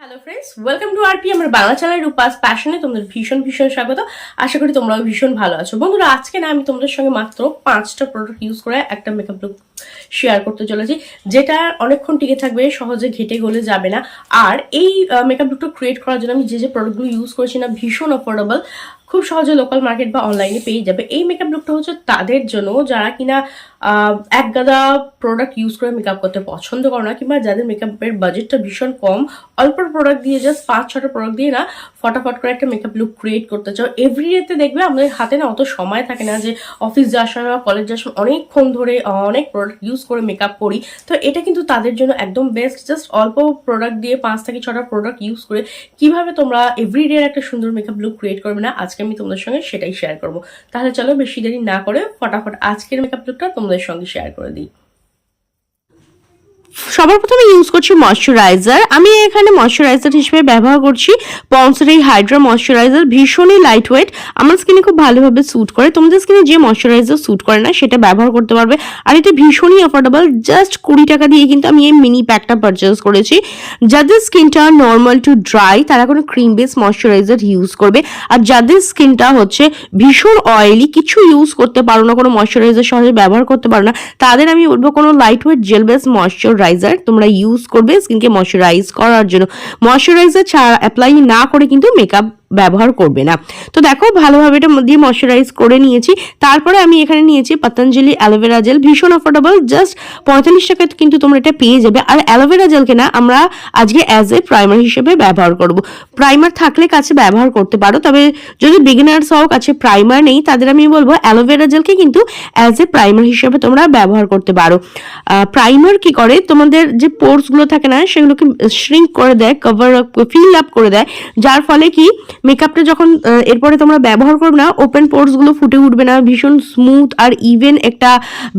Hello friends, welcome to RP আমার Bangla channel Rupa's প্যাশনে তোমাদের ভীষণ স্বাগত। আশা করি তোমরাও ভীষণ ভালো আছো। বন্ধুরা, আজকে না আমি তোমাদের সঙ্গে মাত্র 5টা প্রোডাক্ট ইউজ করে একটা মেকআপ লুক শেয়ার করতে চলেছি, যেটা অনেকক্ষণ টিকে থাকবে, সহজে ঘেটে গলে যাবে না। আর এই মেকআপ লুকটা ক্রিয়েট করার জন্য আমি যে প্রোডাক্টগুলো ইউজ করেছি না, ভীষণ অ্যাফোর্ডেবল, খুব সহজে লোকাল মার্কেট বা অনলাইনে পেয়ে যাবে। এই মেকআপ লুকটা হচ্ছে তাদের জন্য যারা কিনা এক গাদা প্রোডাক্ট ইউজ করে মেকআপ করতে পছন্দ করো না, কিংবা যাদের মেকআপের বাজেটটা ভীষণ কম, অল্প প্রোডাক্ট দিয়ে জাস্ট 5-6টা প্রোডাক্ট দিয়ে না ফটাফট করে একটা মেকআপ লুক ক্রিয়েট করতে চাও। এভরিডেতে দেখবে আমাদের হাতে না অত সময় থাকে না যে অফিস যাওয়ার সময় বা কলেজ যাওয়ার সময় অনেকক্ষণ ধরে অনেক প্রোডাক্ট ইউজ করে মেকআপ করি। তো এটা কিন্তু তাদের জন্য একদম বেস্ট। জাস্ট অল্প প্রোডাক্ট দিয়ে 5 থেকে 6টা প্রোডাক্ট ইউজ করে কিভাবে তোমরা এভরিডে একটা সুন্দর মেকআপ লুক ক্রিয়েট করবে না, আজকে আমি তোমাদের সঙ্গে সেটাই শেয়ার করবো। তাহলে চলো বেশি দেরি না করে ফটাফট আজকের মেকআপ লুকটা তোমাদের সঙ্গে শেয়ার করে দিই। সবার প্রথমে ইউজ করছি ময়শ্চারাইজার। আমি এখানে ময়শ্চারাইজার হিসেবে ব্যবহার করছি পন্ডসের এই হাইড্রা ময়শ্চারাইজার। ভীষণই লাইট ওয়েট, আমার স্কিনে খুব ভালোভাবে স্যুট করে। তোমাদের স্কিনে যে ময়শ্চারাইজার স্যুট করে না সেটা ব্যবহার করতে পারবে। আর এটা ভীষণই অ্যাফোর্ডেবল, জাস্ট 20 টাকা দিয়ে কিন্তু আমি এই মিনি প্যাকটা পারচেস করেছি। যাদের স্কিনটা নর্মাল টু ড্রাই তারা কোনো ক্রিম বেস ময়শ্চারাইজার ইউজ করবে। আর যাদের স্কিনটা হচ্ছে ভীষণ অয়েলি, কিছু ইউজ করতে পারো না, কোনো ময়শ্চারাইজার সহজে ব্যবহার করতে পারো না, তাদের আমি বলবো কোনো light weight jail base moisturiser তোমরা ইউজ করবে স্কিনকে ময়শ্চারাইজ করার জন্য। ময়শ্চারাইজার ছাড়া অ্যাপ্লাই না করে কিন্তু মেকআপ ব্যবহার করবে না। তো দেখো ভালোভাবে এটা দিয়ে ময়শ্চারাইজ করে নিয়েছি। তারপরে আমি এখানে নিয়েছি পতঞ্জলি অ্যালোভেরা জেল, ভীষণ অ্যাফোর্ডেবল, জাস্ট 45 টাকায় কিন্তু তোমরা এটা পেয়ে যাবে। আর অ্যালোভেরা জেলকে না আমরা আজকে অ্যাজ এ প্রাইমার হিসেবে ব্যবহার করব। প্রাইমার থাকলে কাছে ব্যবহার করতে পারো, তবে যদি বিগিনার্স হও, কাছে প্রাইমার নেই, তাদের আমি বলবো অ্যালোভেরা জেলকে কিন্তু অ্যাজ এ প্রাইমার হিসেবে তোমরা ব্যবহার করতে পারো। প্রাইমার কি করে, তোমাদের যে পোর্সগুলো থাকে না সেগুলোকে শ্রিঙ্ক করে দেয়, কভার আপ, ফিল আপ করে দেয়, যার ফলে কি মেকআপটা যখন এরপরে তোমরা ব্যবহার করবে না, ওপেন পোর্সগুলো ফুটে উঠবে না, ভীষণ স্মুথ আর ইভেন একটা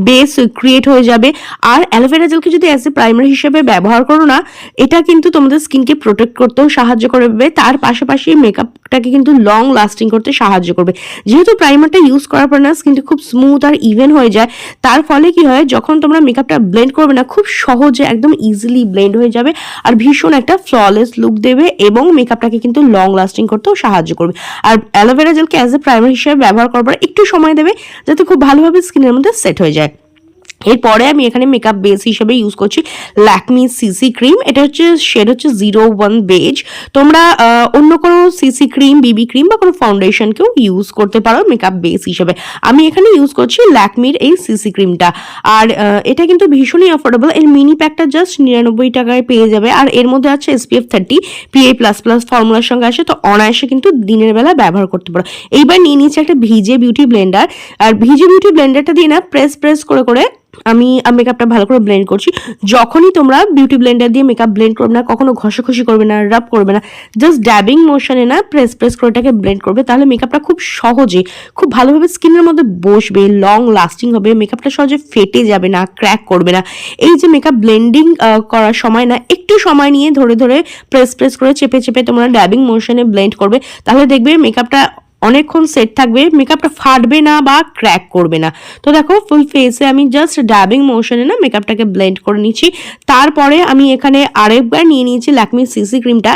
বেস ক্রিয়েট হয়ে যাবে। আর অ্যালোভেরা জেলকে যদি অ্যাজ এ প্রাইমার হিসেবে ব্যবহার করো না, এটা কিন্তু তোমাদের স্কিনকে প্রোটেক্ট করতেও সাহায্য করবে, তার পাশাপাশি মেকআপটাকে কিন্তু লং লাস্টিং করতে সাহায্য করবে। যেহেতু প্রাইমারটা ইউজ করার পর না স্কিনটা খুব স্মুথ আর ইভেন হয়ে যায়, তার ফলে কি হয়, যখন তোমরা মেকআপটা ব্লেন্ড করবে না, খুব সহজে একদম ইজিলি ব্লেন্ড হয়ে যাবে আর ভীষণ একটা ফ্ললেস লুক দেবে এবং মেকআপটাকে কিন্তু লং লাস্টিং করতেও সাহায্য করবে। আর অ্যালোভেরা জেলকে অ্যাজ এ প্রাইমার হিসেবে ব্যবহার করবার একটু সময় দেবে যাতে খুব ভালোভাবে স্কিনের মধ্যে সেট হয়ে যায়। এরপরে আমি এখানে মেকআপ বেস হিসেবে ইউজ করছি ল্যাকমি সিসি ক্রিম। এটা হচ্ছে শেড হচ্ছে 01 বেজ। তোমরা অন্য কোনো সিসি ক্রিম, বিবি ক্রিম বা কোনো ফাউন্ডেশনকেও ইউজ করতে পারো মেকআপ বেস হিসেবে। আমি এখানে ইউজ করছি ল্যাকমির এই সিসি ক্রিমটা। আর এটা কিন্তু ভীষণই অ্যাফোর্ডেবল। এর মিনি প্যাকটা জাস্ট 99 টাকায় পেয়ে যাবে। আর এর মধ্যে আছে SPF 30 PA++ ফর্মুলার সঙ্গে আসে, তো অনায়াসে কিন্তু দিনের বেলা ব্যবহার করতে পারো। এইবার নিয়ে নিচ্ছি একটা ভিজে বিউটি ব্লেন্ডার। আর ভিজে বিউটি ব্লেন্ডারটা দিয়ে না প্রেস করে আমি মেকআপটা ভালো করে ব্লেন্ড করছি। যখনই তোমরা বিউটি ব্লেন্ডার দিয়ে মেকআপ ব্লেন্ড করবে না, কখনো ঘষাঘষি করবে না, রাব করবে না, জাস্ট ড্যাবিং মোশনে না প্রেস করে এটাকে ব্লেন্ড করবে, তাহলে মেকআপটা খুব সহজে খুব ভালোভাবে স্কিনের মধ্যে বসবে, লং লাস্টিং হবে, মেকআপটা সহজে ফেটে যাবে না, ক্র্যাক করবে না। এই যে মেকআপ ব্লেন্ডিং করার সময় না একটু সময় নিয়ে ধরে প্রেস করে চেপে তোমরা ড্যাবিং মোশনে ব্লেন্ড করবে, তাহলে দেখবে মেকআপটা অনেকক্ষণ সেট থাকবে, মেকআপটা ফাটবে না বা ক্র্যাক করবে না। তো দেখো ফুল ফেসে আমি জাস্ট ড্যাবিং মোশনে না মেকআপটাকে ব্লেন্ড করে নিচ্ছি। তারপরে আমি এখানে আরেকবার নিয়ে নিয়েছি ল্যাকমি সিসি ক্রিমটা।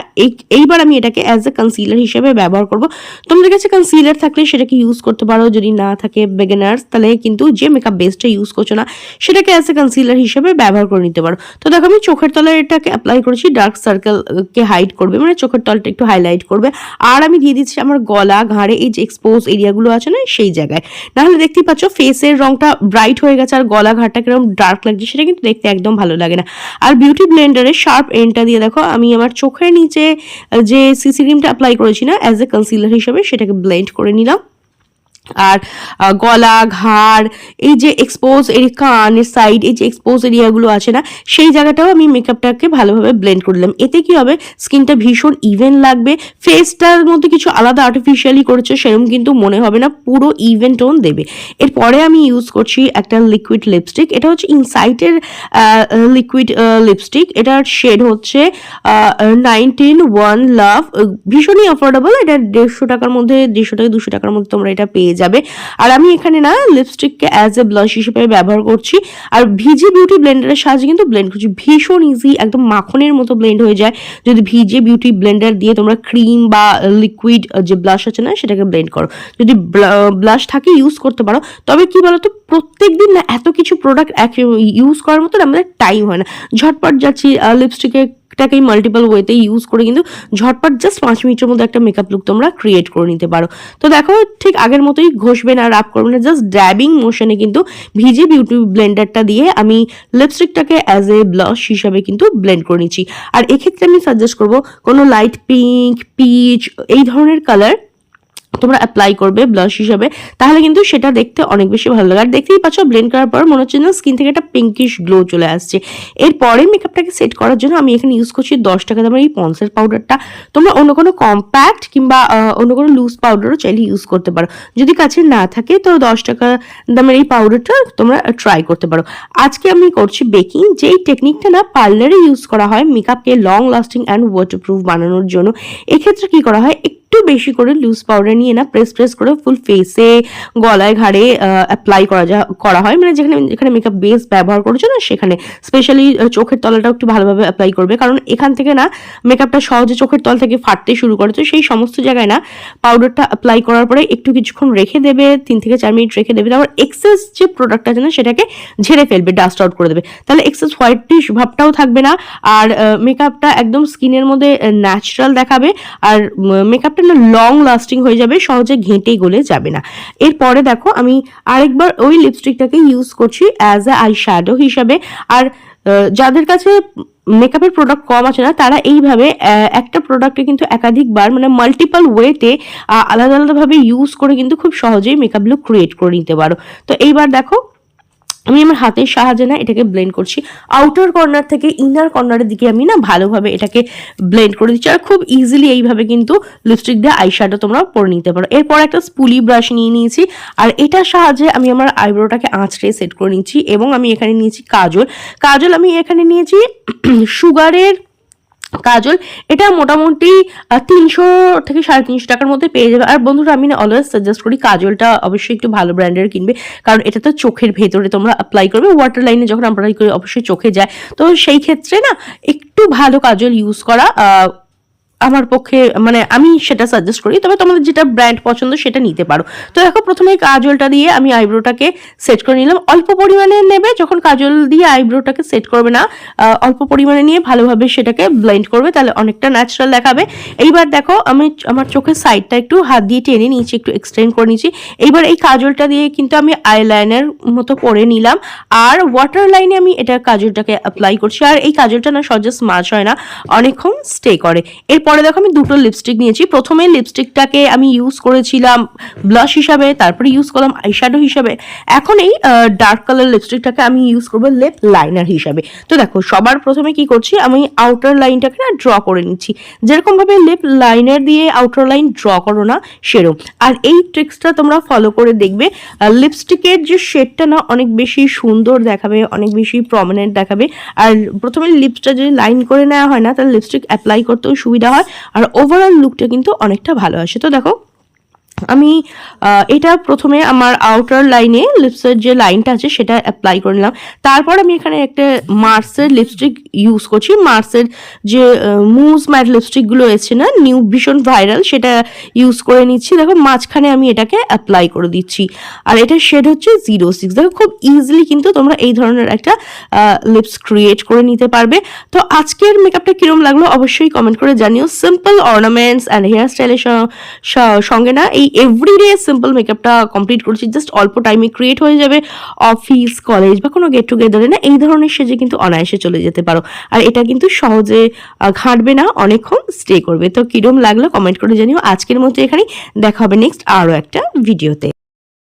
এইবার আমি এটাকে অ্যাজ এ কনসিলার হিসেবে ব্যবহার করব। তোমাদের কাছে কনসিলার থাকলে সেটাকে ইউজ করতে পারো, যদি না থাকে বিগিনার্স তাহলে কিন্তু যে মেকআপ বেসটা ইউজ করছো না সেটাকে অ্যাজ এ কনসিলার হিসেবে ব্যবহার করে নিতে পারো। তো দেখো আমি চোখের তলায় এটাকে অ্যাপ্লাই করেছি, ডার্ক সার্কেলকে হাইড করবে, মানে চোখের তলটা একটু হাইলাইট করবে। আর আমি দিয়ে দিচ্ছি আমার গলা, ঘাড়ে এই যে এক্সপোজ এরিয়াগুলো আছে না সেই জায়গায়। নাহলে দেখতেই পাচ্ছ ফেসের রংটা ব্রাইট হয়ে গেছে আর গলা ঘাটটা কিরকম ডার্ক লাগছে, সেটা কিন্তু দেখতে একদম ভালো লাগে না। আর বিউটি ব্লেন্ডারের শার্প এন্ডটা দিয়ে দেখো আমি আমার চোখের নিচে যে সিসি ক্রিমটা অ্যাপ্লাই করেছি না অ্যাজ এ কনসিলার হিসেবে সেটাকে ব্লেন্ড করে নিলাম। আর গলা, ঘাড়, এই যে এক্সপোজ এরিয়া, কানের সাইড, এই যে এক্সপোজ এরিয়াগুলো আছে না সেই জায়গাটাও আমি মেকআপটাকে ভালোভাবে ব্লেন্ড করে দিলাম। এতে কি হবে, স্কিনটা ভীষণ ইভেন লাগবে, ফেসটার মধ্যে কিছু আলাদা আর্টিফিশিয়ালি করেছে সেরকম কিন্তু মনে হবে না, পুরো ইভেন টোন দেবে। এরপরে আমি ইউজ করছি একটা লিকুইড লিপস্টিক। এটা হচ্ছে ইনসাইটের লিকুইড লিপস্টিক। এটার শেড হচ্ছে 19 লাভ। ভীষণই অ্যাফোর্ডেবল, এটা 150 টাকার মধ্যে, 150 থেকে 200 টাকার মধ্যে তোমরা এটা পেয়ে যাবে। আর আমি এখানে না লিপস্টিককে অ্যাজ এ ব্লাশ হিসেবে ব্যবহার করছি, আর ভিজি বিউটি ব্লেন্ডারের সাহায্যে কিন্তু ব্লেন্ড করছি। ভীষণ ইজি, একদম মাখনের মতো ব্লেন্ড হয়ে যায় যদি ভিজে বিউটি ব্লেন্ডার দিয়ে তোমরা ক্রিম বা লিকুইড যে ব্লাশ আছে না সেটাকে ব্লেন্ড করো। যদি ব্লাশ থাকে ইউজ করতে পারো। তবে কি বলতো, প্রত্যেকদিন না এত কিছু প্রোডাক্ট ইউজ করার মতো আমাদের টাইম হয় না। ঝটপট যাচ্ছি লিপস্টিকটাকেই মাল্টিপল ওয়েতে ইউজ করে কিন্তু ঝটপট জাস্ট 5 মিনিটের মধ্যে একটা মেকআপ লুক তোমরা ক্রিয়েট করে নিতে পারো। তো দেখো ঠিক আগের মতোই ঘষবে না, রাব করবে না, জাস্ট ড্যাবিং মোশনে কিন্তু ভিজে বিউটি ব্লেন্ডারটা দিয়ে আমি লিপস্টিকটাকে অ্যাজ এ ব্লাশ হিসাবে কিন্তু ব্লেন্ড করে নিচ্ছি। আর এক্ষেত্রে আমি সাজেস্ট করবো কোনো লাইট পিঙ্ক, পিচ এই ধরনের কালার তোমরা অ্যাপ্লাই করবে ব্লাশ হিসাবে, তাহলে কিন্তু সেটা দেখতে অনেক বেশি ভালো লাগে। আর দেখতেই পাচ্ছ ব্লেন্ড করার পর মনে হচ্ছে না স্কিন থেকে একটা পিঙ্কিশ গ্লো চলে আসছে। এরপরে মেকআপটাকে সেট করার জন্য আমি এখানে ইউজ করছি 10 টাকা দামের এই পন্সের পাউডারটা। তোমরা অন্য কোনো কম্প্যাক্ট কিংবা অন্য কোনো লুজ পাউডারও চাইলে ইউজ করতে পারো। যদি কাছে না থাকে তো 10 টাকা দামের এই পাউডারটা তোমরা ট্রাই করতে পারো। আজকে আমি করছি বেকিং, যেই টেকনিকটা না পার্লারে ইউজ করা হয় মেকআপকে লং লাস্টিং অ্যান্ড ওয়াটারপ্রুফ বানানোর জন্য। এক্ষেত্রে কি করা হয়, একটু বেশি করে লুজ পাউডার নিয়ে না প্রেস করে ফুল ফেসে, গলায়, ঘাড়ে অ্যাপ্লাই করা হয়। মানে যেখানে মেকআপ বেস ব্যবহার করছো না সেখানে স্পেশালি চোখের তলাটাও একটু ভালোভাবে অ্যাপ্লাই করবে, কারণ এখান থেকে না মেকআপটা সহজে চোখের তল থেকে ফাটতে শুরু করে। তো সেই সমস্ত জায়গায় না পাউডারটা অ্যাপ্লাই করার পরে একটু কিছুক্ষণ রেখে দেবে, 3 থেকে 4 মিনিট রেখে দেবে। তারপর এক্সেস যে প্রোডাক্ট আছে না সেটাকে ঝেড়ে ফেলবে, ডাস্ট আউট করে দেবে। তাহলে এক্সেস হোয়াইটিশ ভাবটাও থাকবে না, আর মেকআপটা একদম স্কিনের মধ্যে ন্যাচারাল দেখাবে, আর মেকআপটা না লং লাস্টিং হয়ে যাবে, সহজে ঘেঁটে গলে যাবে না। এরপরে দেখো আমি আরেকবার ওই লিপস্টিকটাকে ইউজ করছি অ্যাজ এ আই শ্যাডো হিসাবে। আর যাদের কাছে মেকআপের প্রোডাক্ট কম আছে না তারা এইভাবে একটা প্রোডাক্টে কিন্তু একাধিকবার মানে মাল্টিপল ওয়েতে আলাদা আলাদাভাবে ইউজ করে কিন্তু খুব সহজেই মেকআপ লুক ক্রিয়েট করে নিতে পারো। তো এইবার দেখো আমি আমার হাতের সাহায্যে না এটাকে ব্লেন্ড করছি, আউটার কর্নার থেকে ইনার কর্নারের দিকে আমি না ভালোভাবে এটাকে ব্লেন্ড করে দিচ্ছি। আর খুব ইজিলি এইভাবে কিন্তু লিপস্টিক দিয়ে আইশ্যাডো তোমরা পরে নিতে পারো। এরপর একটা স্পুলি ব্রাশ নিয়ে নিয়েছি, আর এটার সাহায্যে আমি আমার আইব্রোটাকে আঁচড়ে সেট করে নিচ্ছি। এবং আমি এখানে নিয়েছি কাজল আমি এখানে নিয়েছি সুগারের কাজল। এটা মোটামুটি 300 থেকে 350 টাকার মধ্যে পেয়ে যাবে। আর বন্ধুরা আমি না অলওয়েজ সাজেস্ট করি কাজলটা অবশ্যই একটু ভালো ব্র্যান্ডের কিনবে, কারণ এটা তো চোখের ভেতরে তোমরা অ্যাপ্লাই করবে, ওয়াটার লাইনে যখন অ্যাপ্লাই করি অবশ্যই চোখে যায়। তো সেই ক্ষেত্রে না একটু ভালো কাজল ইউজ করা আমার পক্ষে মানে আমি সেটা সাজেস্ট করি। তবে তোমাদের যেটা ব্র্যান্ড পছন্দ সেটা নিতে পারো। তো দেখো প্রথমে কাজলটা দিয়ে আমি আইব্রোটাকে সেট করে নিলাম। অল্প পরিমাণে নেবে, যখন কাজল দিয়ে আইব্রোটাকে সেট করবে না অল্প পরিমাণে নিয়ে ভালোভাবে সেটাকে ব্লেন্ড করবে, তাহলে অনেকটা ন্যাচারাল দেখাবে। এইবার দেখো আমি আমার চোখের সাইডটা একটু হাত দিয়ে টেনে নিয়েছি, একটু এক্সটেন্ড করে নিয়েছি। এইবার এই কাজলটা দিয়ে কিন্তু আমি আইলাইনার মতো করে নিলাম, আর ওয়াটার লাইনে আমি এটা কাজলটাকে অ্যাপ্লাই করছি। আর এই কাজলটা না সহজে স্মাচ হয় না, অনেকক্ষণ স্টে করে। এরপরে দেখো আমি দুটো লিপস্টিক নিয়েছি। প্রথমে লিপস্টিকটাকে আমি ইউজ করেছিলাম ব্লাশ হিসাবে, তারপরে ইউজ করলাম আইশ্যাডো হিসাবে। এখন এই ডার্ক কালার লিপস্টিকটাকে আমি ইউজ করবো লিপ লাইনার হিসাবে। তো দেখো সবার প্রথমে কি করছি, আমি আউটার লাইনটাকে না ড্র করে নিচ্ছি, যেরকম ভাবে লিপ লাইনার দিয়ে আউটার লাইন ড্র করো না সেরকম। আর এই ট্রিক্সটা তোমরা ফলো করে দেখবে, লিপস্টিকের যে শেডটা না অনেক বেশি সুন্দর দেখাবে, অনেক বেশি প্রমিনেন্ট দেখাবে। আর প্রথমে লিপসটা যদি লাইন করে নেওয়া হয় না তাহলে লিপস্টিক অ্যাপ্লাই করতেও সুবিধা হয়, আর ওভারঅল লুকটা কিন্তু অনেকটা ভালো আসে। তো দেখো আমি এটা প্রথমে আমার আউটার লাইনে লিপসের যে লাইনটা আছে সেটা অ্যাপ্লাই করে নিলাম। তারপর আমি এখানে একটা মার্সের লিপস্টিক ইউজ করছি, মার্সের যে মুজ ম্যাট লিপস্টিকগুলো এসেছে না নিউ ভীষণ ভাইরাল, সেটা ইউজ করে নিচ্ছি। দেখো মাঝখানে আমি এটাকে অ্যাপ্লাই করে দিচ্ছি, আর এটার শেড হচ্ছে 06। দেখো খুব ইজিলি কিন্তু তোমরা এই ধরনের একটা লিপস ক্রিয়েট করে নিতে পারবে। তো আজকের মেকআপটা কিরম লাগলো অবশ্যই কমেন্ট করে জানিও। সিম্পল অর্নামেন্টস অ্যান্ড হেয়ার স্টাইলের সঙ্গে না এই এভরিডে সিম্পল মেকআপটা কমপ্লিট করছি, জাস্ট অল্প টাইমে ক্রিয়েট হয়ে যাবে। অফিস, কলেজ বা কোনো গেট টুগেদারে না এই ধরনের সেজে কিন্তু অনায়াসে চলে যেতে পারো। আর এটা কিন্তু সহজে ঘাঁটবে না, অনেকক্ষণ স্টে করবে। তো কিরম লাগলো কমেন্ট করে জানিও। আজকের মতো এখানেই, দেখা হবে নেক্সট আরও একটা ভিডিওতে।